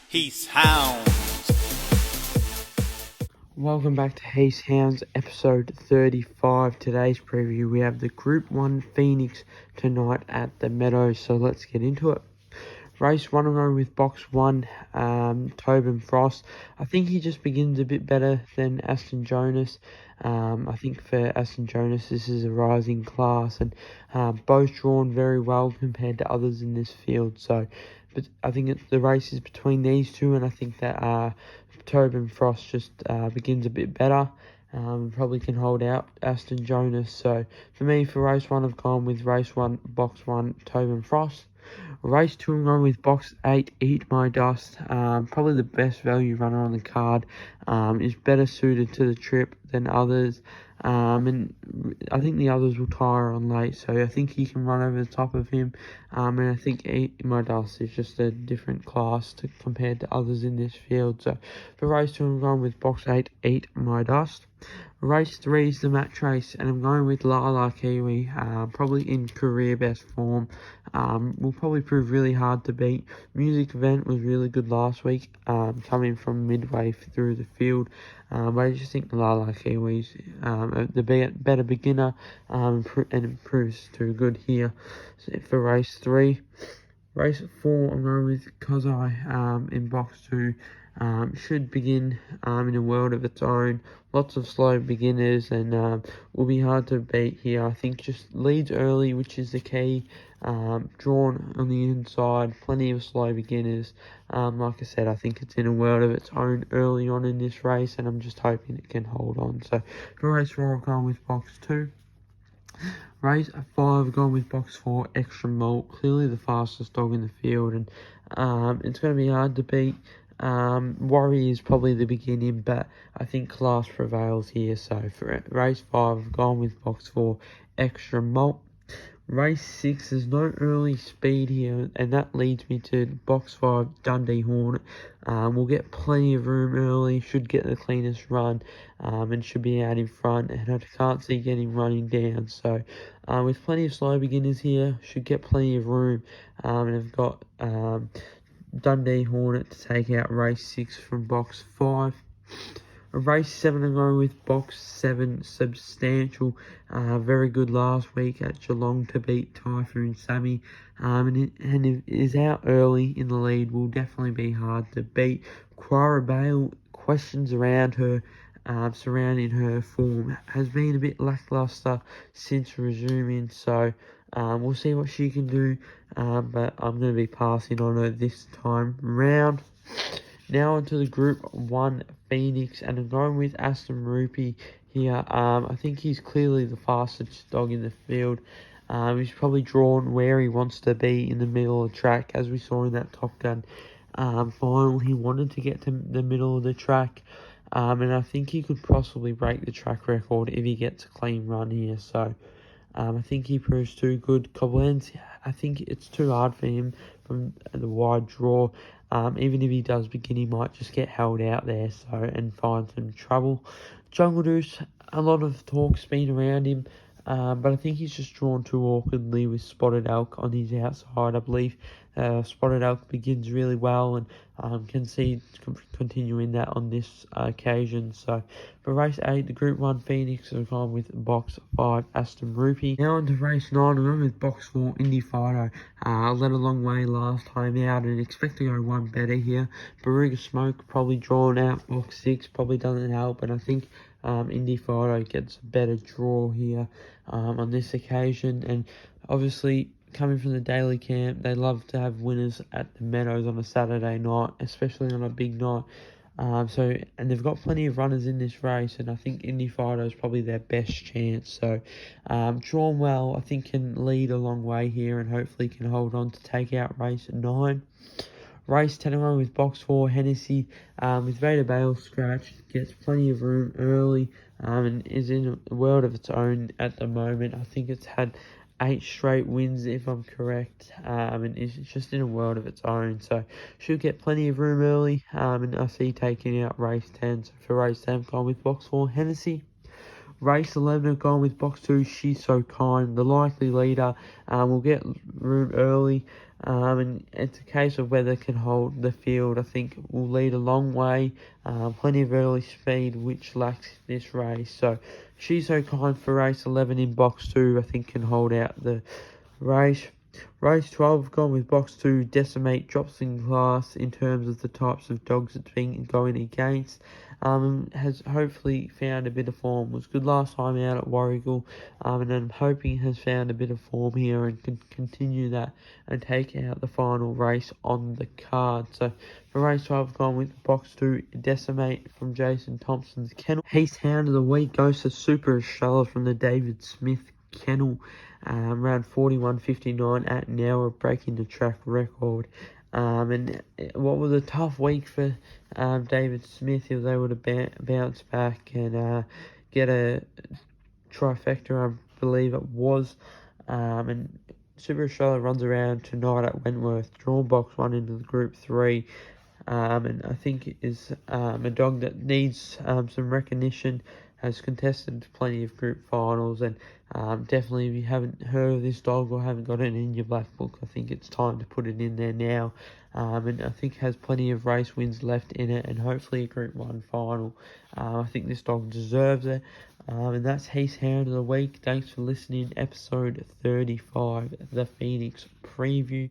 Heath, Hounds. Welcome back to Heath, Hounds, episode 35. Today's preview, we have the Group 1 Phoenix tonight at the Meadows, so let's get into it. Race 1 on with box 1, Tobin Frost. I think he just begins a bit better than Aston Jonas. I think for Aston Jonas, this is a rising class, and both drawn very well compared to others in this field. But I think the race is between these two, and I think that Tobin Frost just begins a bit better. Probably can hold out Aston Jonas. So for me, for race 1, I've gone with race 1, box 1, Tobin Frost. Race 2, I'm going with box 8, Eat My Dust. Probably the best value runner on the card. Is better suited to the trip than others. And I think the others will tire on late, so I think he can run over the top of him. And I think Eat My Dust is just a different class compared to others in this field. So for race 2, I'm going with box 8, Eat My Dust. Race 3 is the match race, and I'm going with Lala Kiwi, probably in career best form. Will probably prove really hard to beat. Music Event was really good last week, coming from midway through the field. But I just think Lala Kiwi's the better beginner, and improves to good here. So for race 3. Race 4, I'm going with Kozai in box 2. Should begin in a world of its own. Lots of slow beginners, and will be hard to beat here. I think just leads early, which is the key. Drawn on the inside, plenty of slow beginners. Like I said, I think it's in a world of its own early on in this race, and I'm just hoping it can hold on. So for race 4, I'll go with box 2. Race 5, gone with box 4, Extra Malt. Clearly the fastest dog in the field, and it's going to be hard to beat. Worry is probably the beginning, but I think class prevails here. So for race 5, I've gone with box 4, Extra Malt. Race 6, there's no early speed here, and that leads me to box 5, Dundee Hornet. We'll get plenty of room early, should get the cleanest run, and should be out in front, and I can't see getting running down. So with plenty of slow beginners here, should get plenty of room, and I've got Dundee Hornet to take out race 6 from box 5. Race 7, I'm going with box 7, Substantial. Very good last week at Geelong to beat Typhoon Sammy. And it is out early in the lead, will definitely be hard to beat. Quara Bale, questions around her, surrounding her form, has been a bit lackluster since resuming. So we'll see what she can do. But I'm going to be passing on her this time round. Now onto the Group 1 Phoenix, and I'm going with Aston Rupee here. I think he's clearly the fastest dog in the field. He's probably drawn where he wants to be in the middle of the track, as we saw in that Top Gun final. He wanted to get to the middle of the track, and I think he could possibly break the track record if he gets a clean run here. So I think he proves too good. Koblenz, I think it's too hard for him from the wide draw. Even if he does begin, he might just get held out there and find some trouble. Jungle Juice, a lot of talk's been around him, but I think he's just drawn too awkwardly with Spotted Elk on his outside. I believe Spotted Elk begins really well, and can see continuing that on this occasion. So for race 8, the Group 1 Phoenix have gone with box 5, Aston Rupee. Now on to race 9, I'm going with box 4, Indy Fido. Led a long way last time out, and expect to go one better here. Barriga Smoke probably drawn out, box 6 probably doesn't help, and I think Indy Fido gets a better draw here on this occasion. And obviously, coming from the daily camp, they love to have winners at the Meadows on a Saturday night, especially on a big night. And they've got plenty of runners in this race, and I think Indy Fido is probably their best chance. So drawn well, I think can lead a long way here, and hopefully can hold on to take out race 9. Race 10 on with box 4, Hennessy, with Vader Bale scratch, gets plenty of room early, and is in a world of its own at the moment. I think it's had 8 straight wins, if I'm correct, and is just in a world of its own. So should get plenty of room early, and I see taking out race 10. So for race 10, I'm going with box 4, Hennessy. Race 11 have gone with box 2, She's So Kind, the likely leader. Will get room early, and it's a case of whether it can hold the field. I think will lead a long way, plenty of early speed, which lacks this race. So She's So Kind for race 11 in box 2, I think can hold out the race. Race 12 have gone with box 2, Decimate, drops in class in terms of the types of dogs it's been going against. Has hopefully found a bit of form. Was good last time out at Warragul, and I'm hoping has found a bit of form here and can continue that and take out the final race on the card. So for race 12, I've gone with box 2, Decimate from Jason Thompson's kennel. Heath Hound of the week goes to Super Australia from the David Smith kennel. Around 41.59 at an hour, breaking the track record. And what was a tough week for David Smith. He was able to bounce back and get a trifecta, I believe it was. And Super Australia runs around tonight at Wentworth, drawn box 1 into the Group 3. And I think it is a dog that needs some recognition, has contested plenty of group finals, and definitely if you haven't heard of this dog or haven't got it in your black book, I think it's time to put it in there now. And I think has plenty of race wins left in it, and hopefully a Group 1 final. I think this dog deserves it. And that's Heath Hound of the week. Thanks for listening. Episode 35, the Phoenix preview.